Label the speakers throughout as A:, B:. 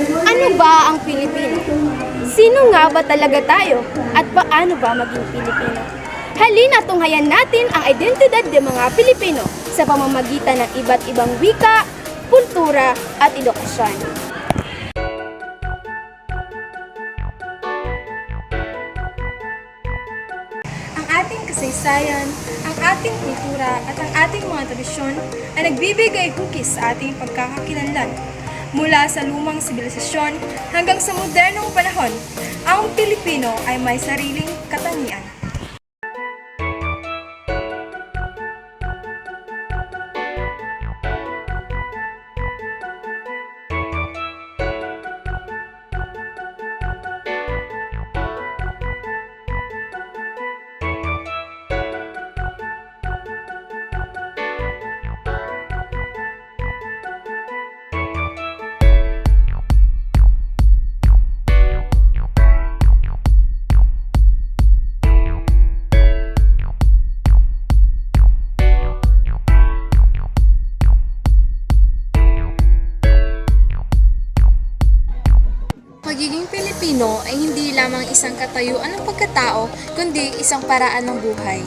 A: Ano ba ang Pilipino? Sino nga ba talaga tayo? At paano ba maging Pilipino? Halina tunghayan natin ang identidad ng mga Pilipino sa pamamagitan ng iba't ibang wika, kultura at edukasyon.
B: Ang ating kasaysayan, ang ating kultura at ang ating mga tradisyon ay nagbibigay hugis sa ating pagkakakilanlan. Mula sa lumang sibilisasyon hanggang sa modernong panahon, ang Pilipino ay may sariling katangian.
C: Pagiging Pilipino ay hindi lamang isang katayuan ng pagkatao, kundi isang paraan ng buhay.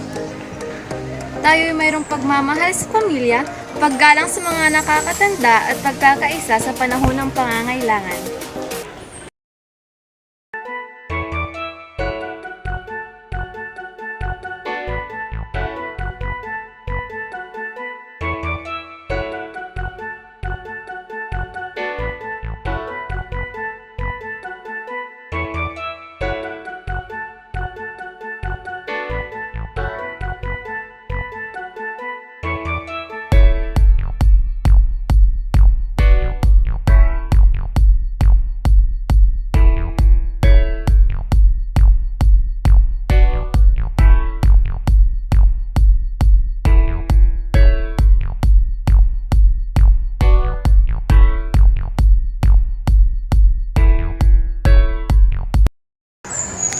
C: Tayo ay mayroong pagmamahal sa pamilya, paggalang sa mga nakakatanda at pagkakaisa sa panahon ng pangangailangan.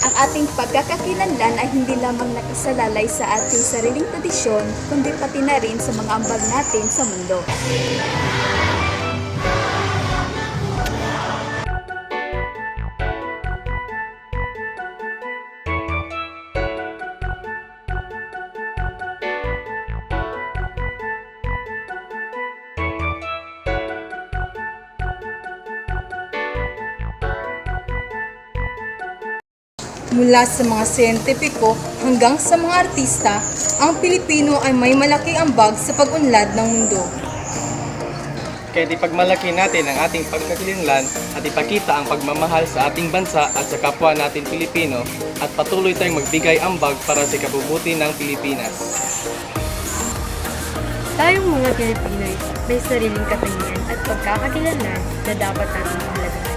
A: Ang ating pagkakakilanlan ay hindi lamang nakasalalay sa ating sariling tradisyon, kundi pati na rin sa mga ambag natin sa mundo.
B: Mula sa mga siyentipiko hanggang sa mga artista, ang Pilipino ay may malaking ambag sa pag-unlad ng mundo.
D: Kaya ipagmalaki natin ang ating pagkakakilanlan at ipakita ang pagmamahal sa ating bansa at sa kapwa natin Pilipino at patuloy tayong magbigay ambag para sa kabubuti ng Pilipinas.
C: Tayong mga Pilipinoy may sariling katangian at pagkakakilanlan na dapat natin mahalagaan.